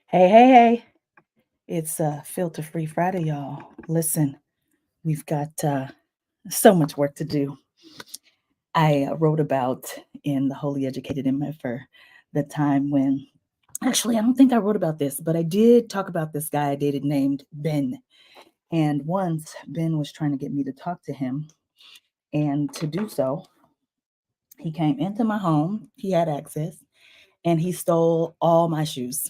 Hey, hey, hey. It's Filter Free Friday, y'all. Listen, we've got so much work to do. I wrote about in The Holy Educated MFer the time when, actually, I don't think I wrote about this, but I did talk about this guy I dated named Ben. And once Ben was trying to get me to talk to him, and to do so, he came into my home. He had access and he stole all my shoes.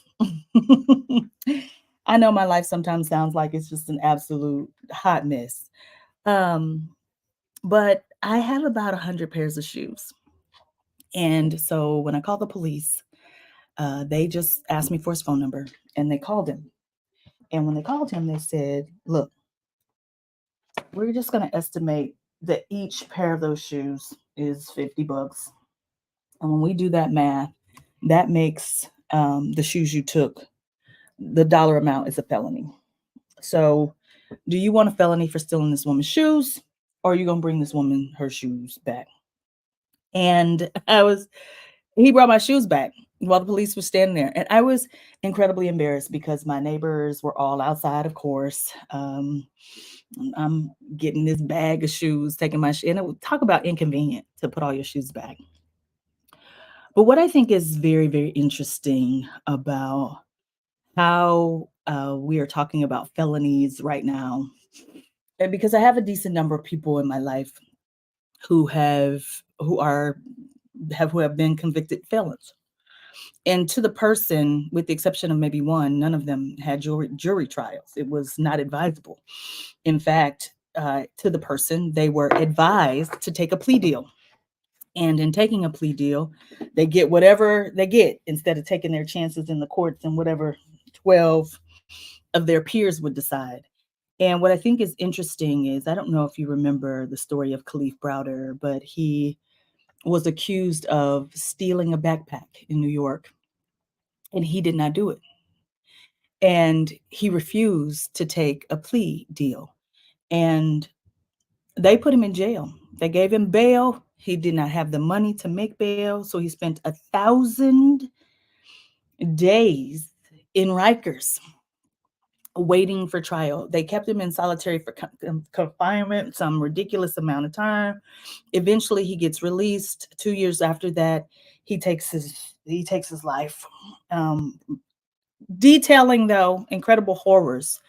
I know my life sometimes sounds like it's just an absolute hot mess. Um, but I have about 100 pairs of shoes. And so when I called the police, they just asked me for his phone number and they called him. And when they called him, they said, look, we're just going to estimate that each pair of those shoes is 50 bucks. And when we do that math, that makes the shoes you took, the dollar amount is a felony. So, do you want a felony for stealing this woman's shoes, or are you gonna bring this woman her shoes back? And he brought my shoes back while the police were standing there, and I was incredibly embarrassed because my neighbors were all outside, of course. I'm getting this bag of shoes, taking and it would talk about inconvenient to put all your shoes back. But what I think is very, very interesting about how we are talking about felonies right now, and because I have a decent number of people in my life who have who are who have been convicted felons. And to the person, with the exception of maybe one, none of them had jury trials. It was not advisable. In fact, to the person, they were advised to take a plea deal. And in taking a plea deal, they get whatever they get instead of taking their chances in the courts and whatever 12 of their peers would decide. And what I think is interesting is I don't know if you remember the story of Khalif Browder, but he was accused of stealing a backpack in New York and he did not do it. And he refused to take a plea deal. And they put him in jail. They gave him bail. He did not have the money to make bail. So he spent 1,000 days in Rikers waiting for trial. They kept him in solitary for confinement some ridiculous amount of time. Eventually he gets released. 2 years after that, he takes his life. Um, Detailing though incredible horrors.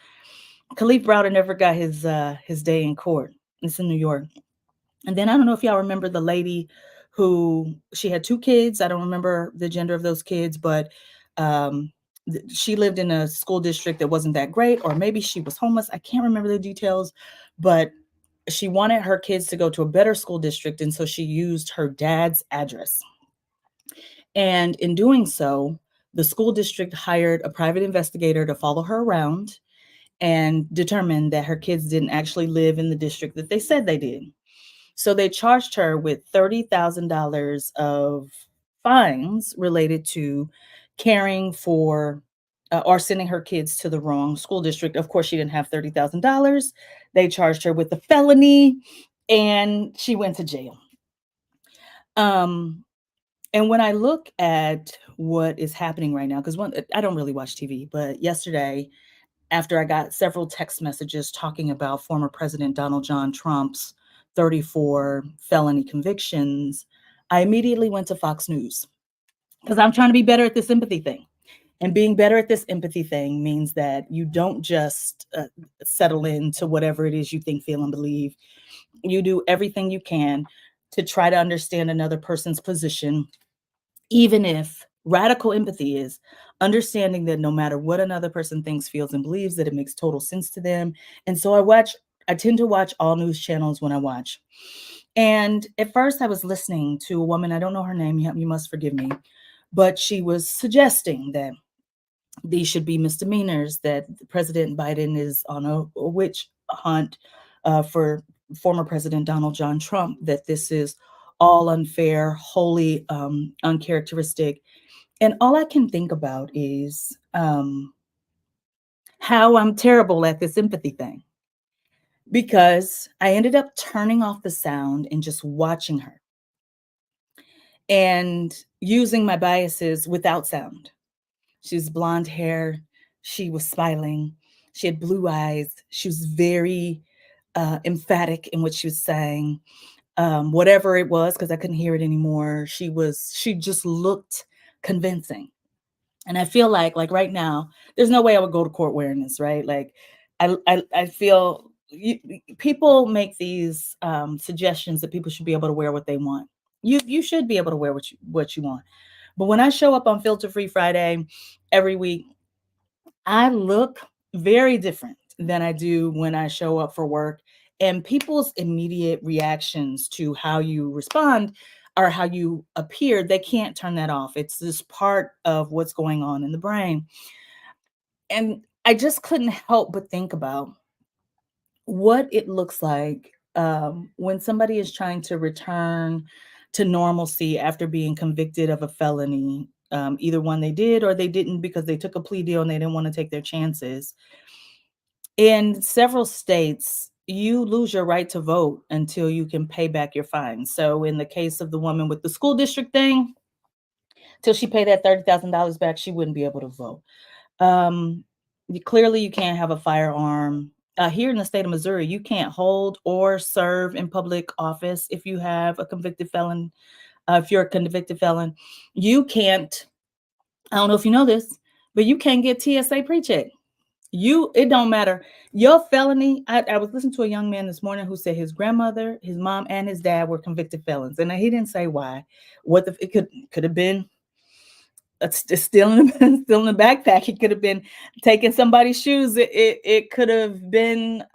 Khalif Browder never got his day in court. It's in New York. And then I don't know if y'all remember the lady who she had two kids. I don't remember the gender of those kids, but um, she lived in a school district that wasn't that great, or maybe she was homeless. I can't remember the details, but she wanted her kids to go to a better school district. And so she used her dad's address. And in doing so, the school district hired a private investigator to follow her around and determined that her kids didn't actually live in the district that they said they did. So they charged her with $30,000 of fines related to caring for or sending her kids to the wrong school district. Of course, she didn't have $30,000. They charged her with a felony and she went to jail. Um, and when I look at what is happening right now, because one, I don't really watch TV, but yesterday, after I got several text messages talking about former President Donald John Trump's 34 felony convictions, I immediately went to Fox News because I'm trying to be better at this empathy thing. And being better at this empathy thing means that you don't just settle into whatever it is you think, feel, and believe. You do everything you can to try to understand another person's position, even if radical empathy is understanding that no matter what another person thinks, feels, and believes, that it makes total sense to them. And so I tend to watch all news channels when I watch. And at first I was listening to a woman, I don't know her name, you must forgive me, but she was suggesting that these should be misdemeanors, that President Biden is on a witch hunt for former President Donald John Trump, that this is all unfair, wholly uncharacteristic. And all I can think about is how I'm terrible at this empathy thing because I ended up turning off the sound and just watching her and using my biases without sound. She was blonde hair. She was smiling. She had blue eyes. She was very emphatic in what she was saying. Whatever it was, because I couldn't hear it anymore. She just looked convincing. And I feel like right now, there's no way I would go to court wearing this, right? Like, I feel people make these suggestions that people should be able to wear what they want. You should be able to wear what you want. But when I show up on Filter Free Friday every week, I look very different than I do when I show up for work. And people's immediate reactions to how you respond or how you appear, they can't turn that off. It's this part of what's going on in the brain. And I just couldn't help but think about what it looks like when somebody is trying to return to normalcy after being convicted of a felony, either one they did or they didn't because they took a plea deal and they didn't want to take their chances. In several states, you lose your right to vote until you can pay back your fines. So, in the case of the woman with the school district thing, till she paid that $30,000 back, she wouldn't be able to vote. Clearly, you can't have a firearm. Here in the state of Missouri, you can't hold or serve in public office if you have a convicted felon. If you're a convicted felon, you can't. I don't know if you know this, but you can't get TSA pre-check. It don't matter. Your felony. I was listening to a young man this morning who said his grandmother, his mom, and his dad were convicted felons, and he didn't say why. What it could have been still in the still in the backpack. It could have been taking somebody's shoes. It could have been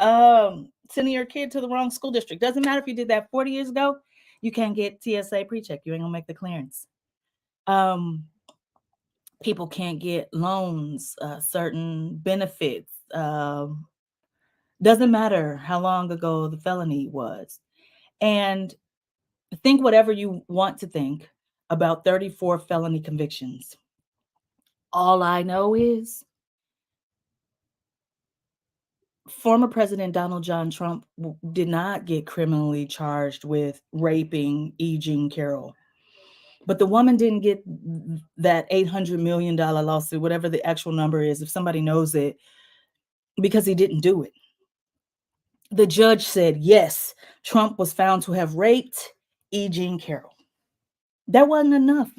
sending your kid to the wrong school district. Doesn't matter if you did that 40 years ago. You can't get TSA pre-check. You ain't gonna make the clearance. Um, People can't get loans, certain benefits. Doesn't matter how long ago the felony was. And think whatever you want to think about 34 felony convictions. All I know is former President Donald John Trump did not get criminally charged with raping E. Jean Carroll. But the woman didn't get that $800 million lawsuit, whatever the actual number is, if somebody knows it, because he didn't do it. The judge said, yes, Trump was found to have raped E. Jean Carroll. That wasn't enough.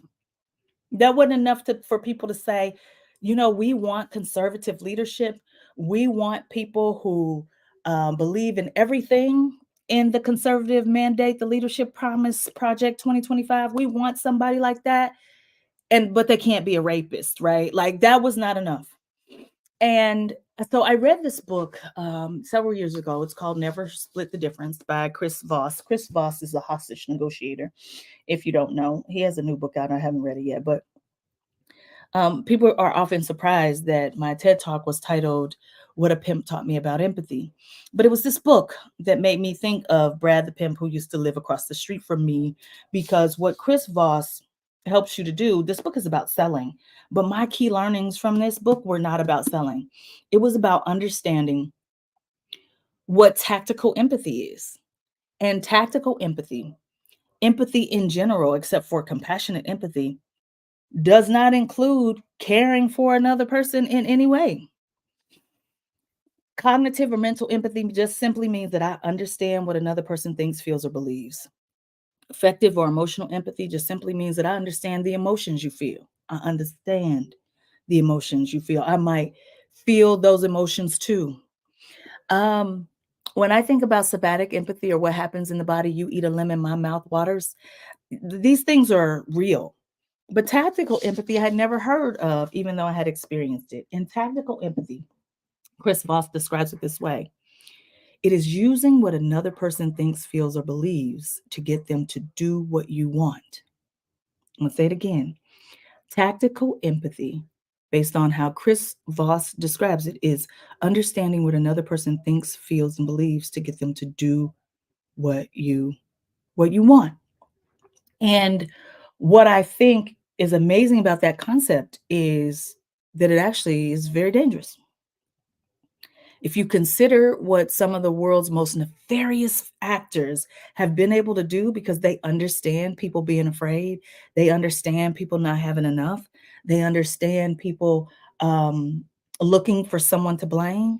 That wasn't enough for people to say, we want conservative leadership. We want people who believe in everything in the conservative mandate, the Leadership Promise Project 2025. We want somebody like that. But they can't be a rapist, right? Like, that was not enough. And so I read this book several years ago. It's called Never Split the Difference by Chris Voss. Chris Voss is a hostage negotiator. If you don't know, he has a new book out. I haven't read it yet, but people are often surprised that my TED Talk was titled What a Pimp Taught Me About Empathy. But it was this book that made me think of Brad the Pimp, who used to live across the street from me, because what Chris Voss helps you to do, this book is about selling. But my key learnings from this book were not about selling. It was about understanding what tactical empathy is. And tactical empathy in general, except for compassionate empathy, does not include caring for another person in any way. Cognitive or mental empathy just simply means that I understand what another person thinks, feels, or believes. Affective or emotional empathy just simply means that I understand the emotions you feel. I understand the emotions you feel. I might feel those emotions too. When I think about somatic empathy, or what happens in the body, you eat a lemon, my mouth waters. These things are real. But tactical empathy I had never heard of, even though I had experienced it. In tactical empathy, Chris Voss describes it this way: it is using what another person thinks, feels, or believes to get them to do what you want. I'm going to say it again. Tactical empathy, based on how Chris Voss describes it, is understanding what another person thinks, feels, and believes to get them to do what you want. And what I think is amazing about that concept is that it actually is very dangerous. If you consider what some of the world's most nefarious actors have been able to do because they understand people being afraid, they understand people not having enough, They understand people looking for someone to blame,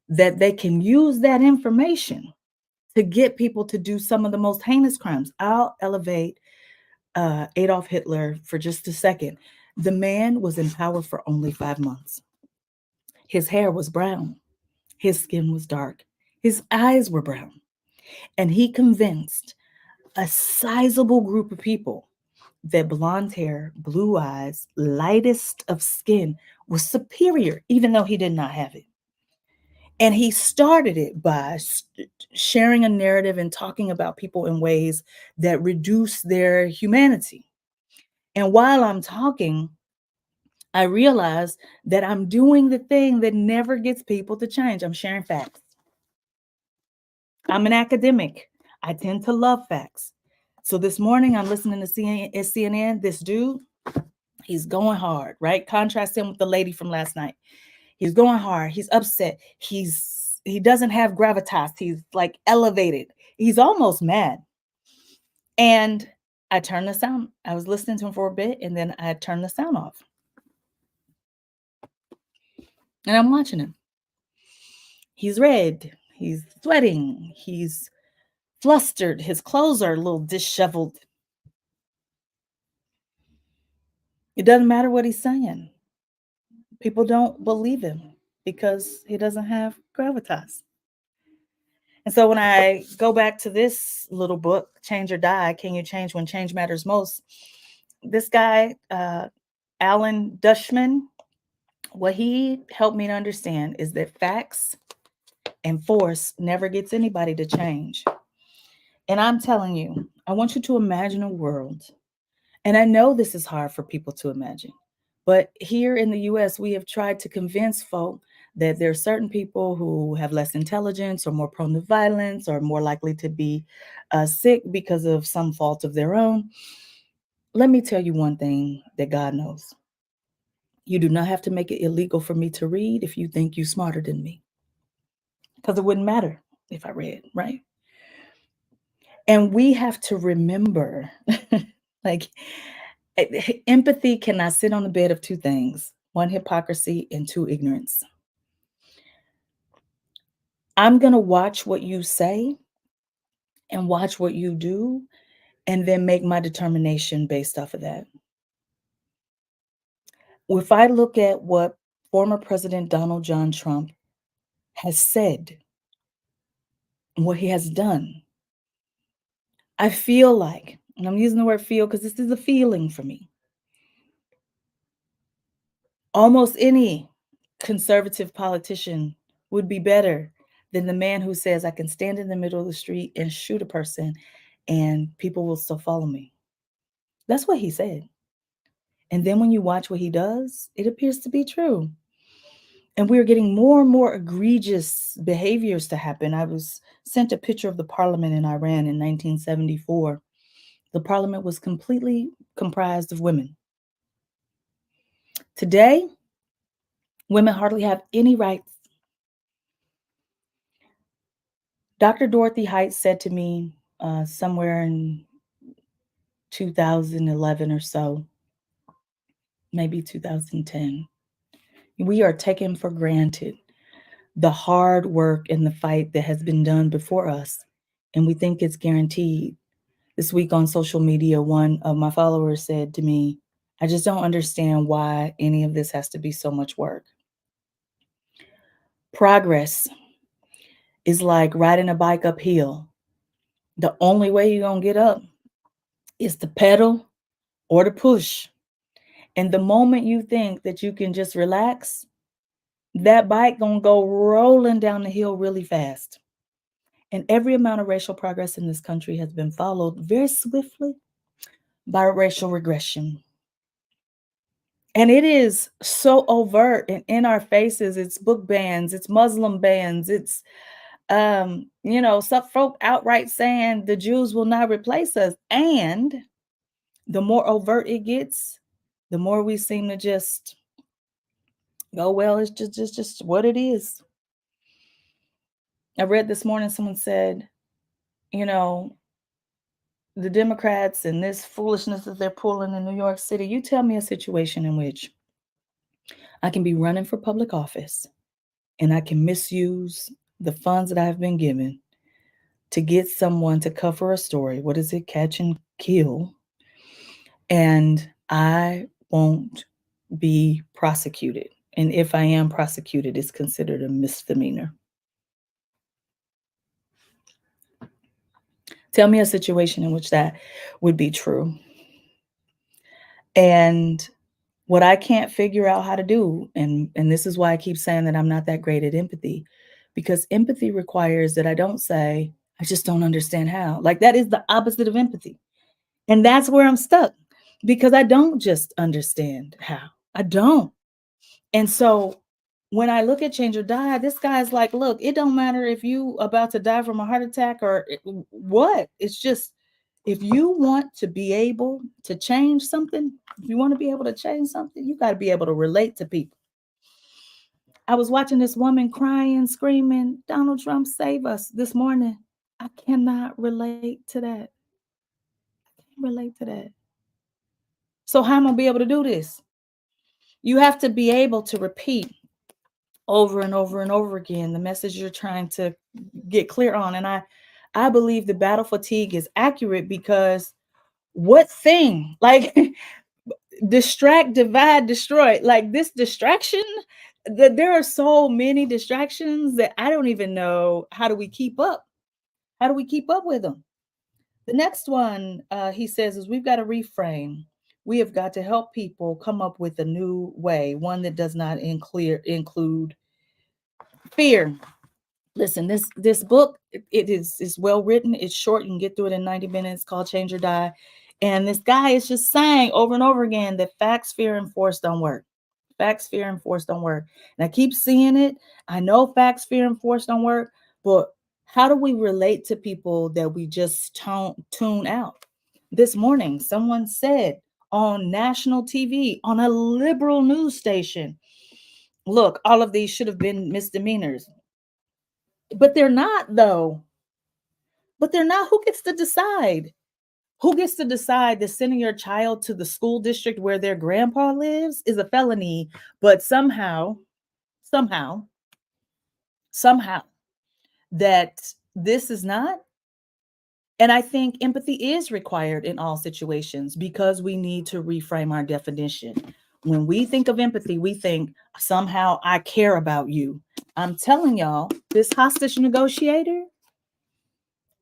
that they can use that information to get people to do some of the most heinous crimes. I'll elevate Adolf Hitler for just a second. The man was in power for only 5 months. His hair was brown, his skin was dark, his eyes were brown, and he convinced a sizable group of people that blonde hair, blue eyes, lightest of skin was superior, even though he did not have it. And he started it by sharing a narrative and talking about people in ways that reduce their humanity. And while I'm talking, I realize that I'm doing the thing that never gets people to change. I'm sharing facts. I'm an academic. I tend to love facts. So this morning I'm listening to CNN. This dude, he's going hard, right? Contrast him with the lady from last night. He's going hard. He's upset. He doesn't have gravitas. He's like elevated. He's almost mad. And I turned the sound. I was listening to him for a bit, and then I turned the sound off. And I'm watching him. He's red. He's sweating. He's flustered. His clothes are a little disheveled. It doesn't matter what he's saying. People don't believe him because he doesn't have gravitas. And so when I go back to this little book, Change or Die, Can You Change When Change Matters Most? This guy, Alan Dushman, what he helped me to understand is that facts and force never gets anybody to change. And I'm telling you, I want you to imagine a world, and I know this is hard for people to imagine, but here in the US, we have tried to convince folk that there are certain people who have less intelligence or more prone to violence or more likely to be sick because of some fault of their own. Let me tell you one thing that God knows. You do not have to make it illegal for me to read if you think you're smarter than me, because it wouldn't matter if I read, right? And we have to remember, like, empathy cannot sit on the bed of two things: one, hypocrisy, and two, ignorance. I'm going to watch what you say and watch what you do, and then make my determination based off of that. If I look at what former President Donald John Trump has said, what he has done, I feel like, and I'm using the word feel because this is a feeling for me, almost any conservative politician would be better than the man who says, I can stand in the middle of the street and shoot a person and people will still follow me. That's what he said. And then when you watch what he does, it appears to be true. And we're getting more and more egregious behaviors to happen. I was sent a picture of the parliament in Iran in 1974. The parliament was completely comprised of women. Today, women hardly have any rights. Dr. Dorothy Height said to me somewhere in 2011 or so, maybe 2010, we are taking for granted the hard work and the fight that has been done before us, and we think it's guaranteed. This week on social media, one of my followers said to me, I just don't understand why any of this has to be so much work. Progress is like riding a bike uphill. The only way you're going to get up is to pedal or to push. And the moment you think that you can just relax, that bike going to go rolling down the hill really fast. And every amount of racial progress in this country has been followed very swiftly by racial regression. And it is so overt and in our faces. It's book bans, it's Muslim bans, it's some folk outright saying the Jews will not replace us. And the more overt it gets, the more we seem to just go, well, it's just what it is. I read this morning, someone said, you know, the Democrats and this foolishness that they're pulling in New York City, you tell me a situation in which I can be running for public office and I can misuse the funds that I have been given to get someone to cover a story. What is it? Catch and kill. And I won't be prosecuted. And if I am prosecuted, it's considered a misdemeanor. Tell me a situation in which that would be true. And what I can't figure out how to do, and this is why I keep saying that I'm not that great at empathy, because empathy requires that I don't say, I just don't understand how. Like that is the opposite of empathy. And that's where I'm stuck because I don't just understand how. I don't. And so when I look at Change or Die, this guy's like, look, it don't matter if you about to die from a heart attack or what. It's just if you want to be able to change something, if you want to be able to change something, you got to be able to relate to people. I was watching this woman crying, screaming, Donald Trump save us this morning. I cannot relate to that. I can't relate to that. So how am I gonna be able to do this? You have to be able to repeat over and over and over again the message you're trying to get clear on. And I believe the battle fatigue is accurate because what thing like distract, divide, destroy, like this distraction, that there are so many distractions that I don't even know how do we keep up. How do we keep up with them? The next one, he says, is we've got to reframe. We have got to help people come up with a new way, one that does not include fear. Listen, this book, it is well written. It's short. You can get through it in 90 minutes. Called Change or Die. And this guy is just saying over and over again that facts, fear, and force don't work. Facts, fear, and force don't work. And I keep seeing it. I know facts, fear, and force don't work, but how do we relate to people that we just tune out? This morning, someone said on national TV, on a liberal news station, look, all of these should have been misdemeanors. But they're not, though. But they're not. Who gets to decide? Who gets to decide that sending your child to the school district where their grandpa lives is a felony, but somehow, somehow, that this is not? And I think empathy is required in all situations because we need to reframe our definition. When we think of empathy, we think somehow I care about you. I'm telling y'all, this hostage negotiator,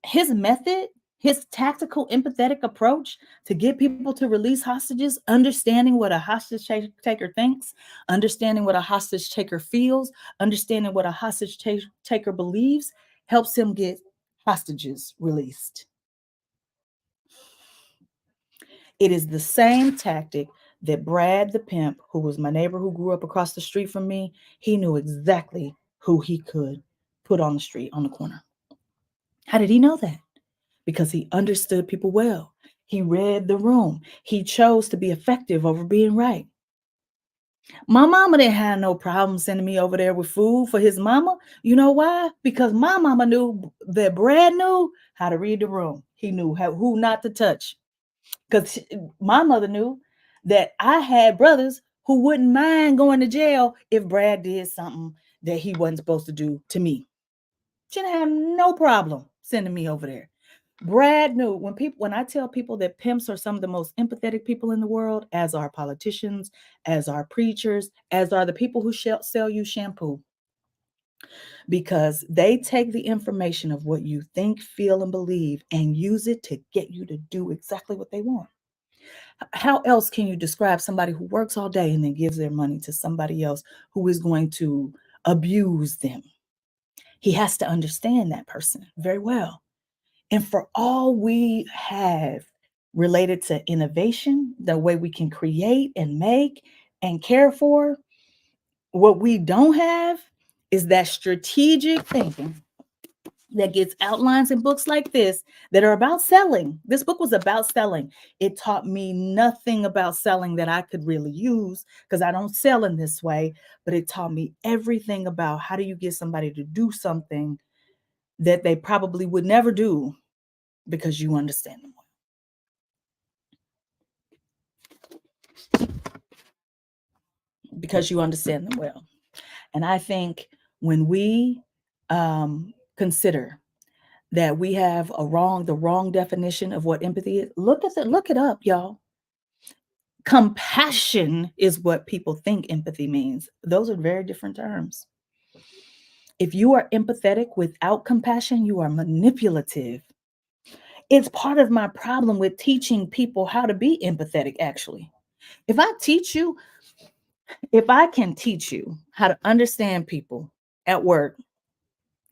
his method, his tactical, empathetic approach to get people to release hostages, understanding what a hostage taker thinks, understanding what a hostage taker feels, understanding what a hostage taker believes, helps him get hostages released. It is the same tactic that Brad the pimp, who was my neighbor who grew up across the street from me, he knew exactly who he could put on the street on the corner. How did he know that? Because he understood people well. He read the room. He chose to be effective over being right. My mama didn't have no problem sending me over there with food for his mama. You know why? Because my mama knew that Brad knew how to read the room. He knew who not to touch. Because my mother knew that I had brothers who wouldn't mind going to jail if Brad did something that he wasn't supposed to do to me. She didn't have no problem sending me over there. Brad knew when I tell people that pimps are some of the most empathetic people in the world, as are politicians, as are preachers, as are the people who sell you shampoo, because they take the information of what you think, feel, and believe and use it to get you to do exactly what they want. How else can you describe somebody who works all day and then gives their money to somebody else who is going to abuse them? He has to understand that person very well. And for all we have related to innovation, the way we can create and make and care for, what we don't have is that strategic thinking that gets outlines in books like this that are about selling. This book was about selling. It taught me nothing about selling that I could really use because I don't sell in this way, but it taught me everything about how do you get somebody to do something that they probably would never do because you understand them. because you understand them well. And I think when we consider that we have the wrong definition of what empathy is, look it up, y'all. Compassion is what people think empathy means. Those are very different terms. If you are empathetic without compassion, you are manipulative. It's part of my problem with teaching people how to be empathetic, actually. If I teach you, if I can teach you how to understand people at work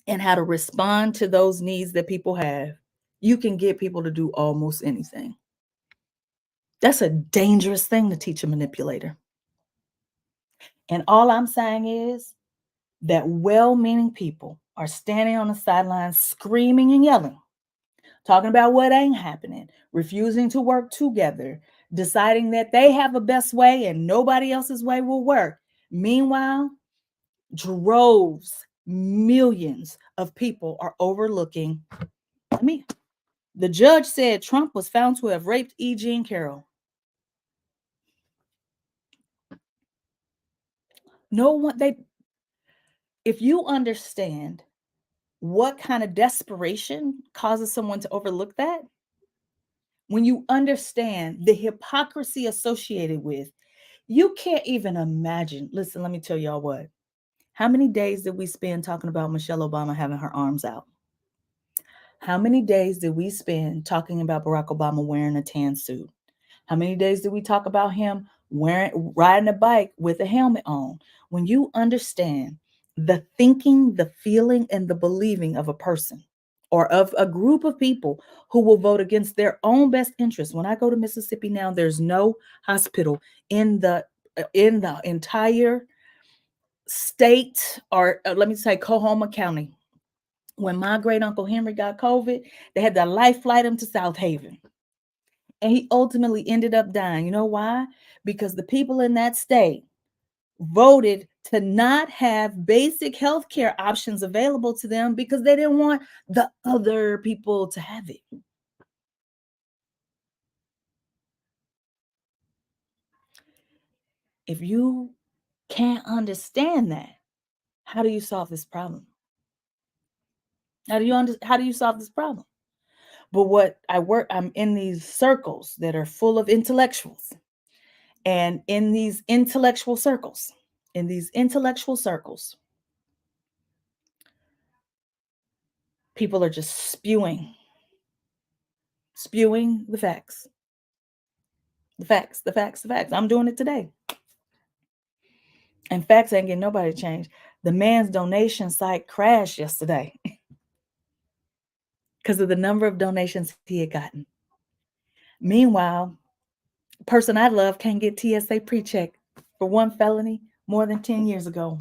and how to respond to those needs that people have, you can get people to do almost anything. That's a dangerous thing to teach a manipulator. And all I'm saying is that well meaning people are standing on the sidelines screaming and yelling, talking about what ain't happening, refusing to work together, deciding that they have a best way and nobody else's way will work. Meanwhile, droves, millions of people are overlooking me. The judge said Trump was found to have raped E. Jean Carroll. No one, if you understand what kind of desperation causes someone to overlook that, when you understand the hypocrisy associated with, you can't even imagine. Listen, let me tell y'all what. How many days did we spend talking about Michelle Obama having her arms out? How many days did we spend talking about Barack Obama wearing a tan suit? How many days did we talk about him riding a bike with a helmet on? When you understand the thinking, the feeling, and the believing of a person or of a group of people who will vote against their own best interest. When I go to Mississippi now, there's no hospital in the entire state, or let me say Coahoma County. When my great uncle Henry got COVID, they had to life flight him to South Haven. And he ultimately ended up dying. You know why? Because the people in that state voted to not have basic health care options available to them because they didn't want the other people to have it. If you can't understand that, how do you solve this problem? How do you solve this problem? But I'm in these circles that are full of intellectuals. And in these intellectual circles, people are just spewing the facts. The facts, the facts, the facts. I'm doing it today. And facts ain't getting nobody to change. The man's donation site crashed yesterday because of the number of donations he had gotten. Meanwhile, the person I love can't get TSA pre-check for one felony more than 10 years ago.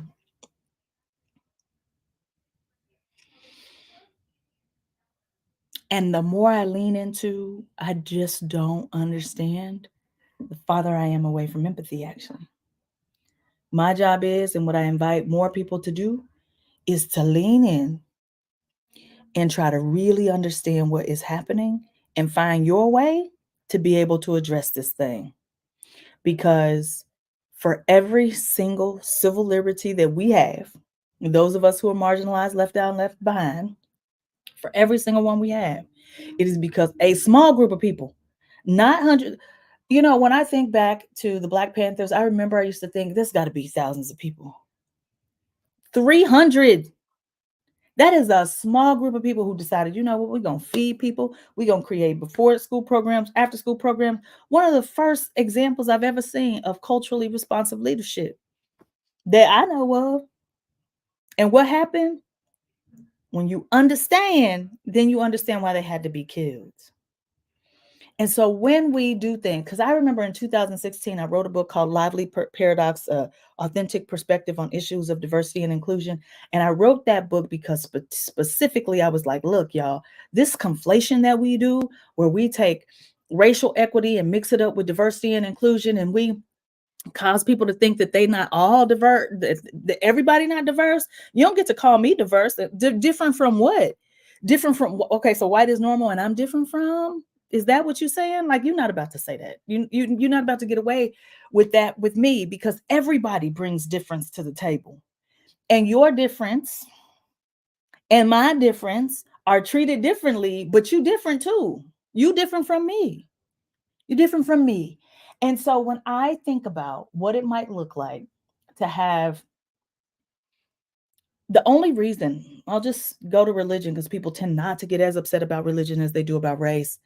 And the more I lean into, I just don't understand, the farther I am away from empathy, actually. My job is, and what I invite more people to do, is to lean in and try to really understand what is happening and find your way to be able to address this thing. Because for every single civil liberty that we have, those of us who are marginalized, left out, and left behind, for every single one we have, it is because a small group of people, not hundreds. You know, when I think back to the Black Panthers, I remember I used to think there's got to be thousands of people. 300. That is a small group of people who decided, you know what, we're going to feed people. We're going to create before school programs, after school programs. One of the first examples I've ever seen of culturally responsive leadership that I know of. And what happened? When you understand, then you understand why they had to be killed. And so when we do things, because I remember in 2016, I wrote a book called Lively Paradox, Authentic Perspective on Issues of Diversity and Inclusion. And I wrote that book because specifically I was like, look, y'all, this conflation that we do, where we take racial equity and mix it up with diversity and inclusion, and we cause people to think that they not all diverse, that everybody not diverse. You don't get to call me diverse. Different from what? Different from, okay, so white is normal and I'm different from? Is that what you're saying? Like, you're not about to say that. You're not about to get away with that with me, because everybody brings difference to the table. And your difference and my difference are treated differently, but you different too. You different from me. You're different from me. And so when I think about what it might look like to have, the only reason, I'll just go to religion because people tend not to get as upset about religion as they do about race.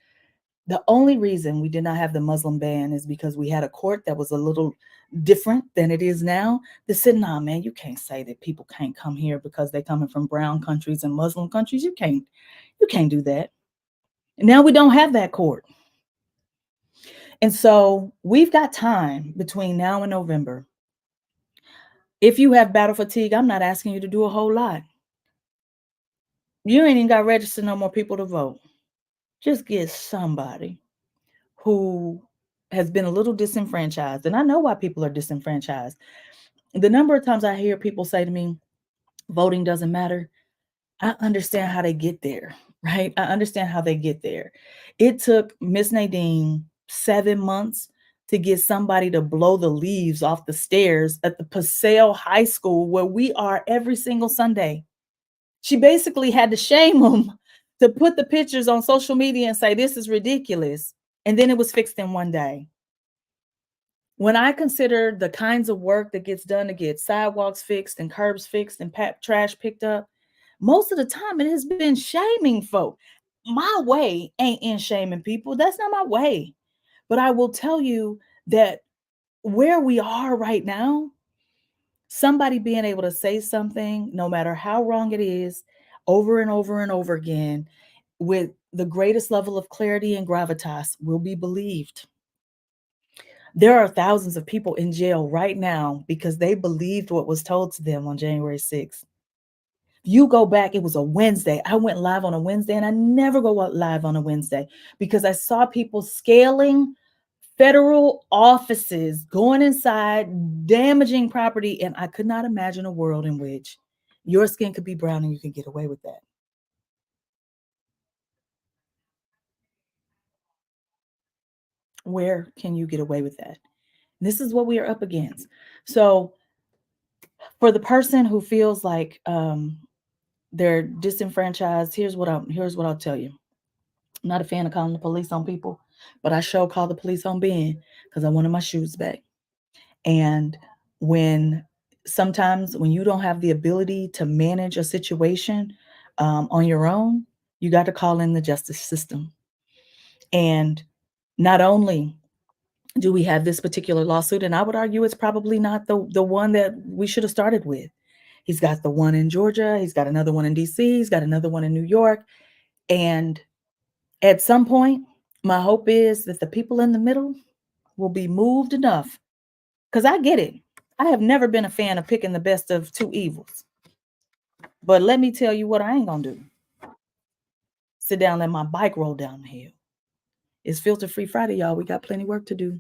The only reason we did not have the Muslim ban is because we had a court that was a little different than it is now. They said, nah, man, you can't say that people can't come here because they're coming from brown countries and Muslim countries. You can't do that. And now we don't have that court. And so we've got time between now and November. If you have battle fatigue, I'm not asking you to do a whole lot. You ain't even got to register no more people to vote. Just get somebody who has been a little disenfranchised. And I know why people are disenfranchised. The number of times I hear people say to me, voting doesn't matter. I understand how they get there, right? I understand how they get there. It took Miss Nadine 7 months to get somebody to blow the leaves off the stairs at the Paseo High School where we are every single Sunday. She basically had to shame them to put the pictures on social media and say, this is ridiculous. And then it was fixed in one day. When I consider the kinds of work that gets done to get sidewalks fixed and curbs fixed and trash picked up, most of the time it has been shaming folk. My way ain't in shaming people. That's not my way. But I will tell you that where we are right now, somebody being able to say something, no matter how wrong it is, over and over and over again, with the greatest level of clarity and gravitas, will be believed. There are thousands of people in jail right now because they believed what was told to them on January 6th. You go back, it was a Wednesday. I went live on a Wednesday, and I never go live on a Wednesday because I saw people scaling federal offices, going inside, damaging property, and I could not imagine a world in which your skin could be brown and you can get away with that. Where can you get away with that? This is what we are up against. So for the person who feels like they're disenfranchised, here's what I'll tell you. I'm not a fan of calling the police on people, but I sure call the police on Ben because I wanted my shoes back. And when sometimes when you don't have the ability to manage a situation on your own, you got to call in the justice system. And not only do we have this particular lawsuit, and I would argue it's probably not the one that we should have started with. He's got the one in Georgia. He's got another one in DC. He's got another one in New York. And at some point, my hope is that the people in the middle will be moved enough. Because I get it. I have never been a fan of picking the best of two evils. But let me tell you what I ain't going to do. Sit down, let my bike roll down the hill. It's Filter Free Friday, y'all. We got plenty work to do.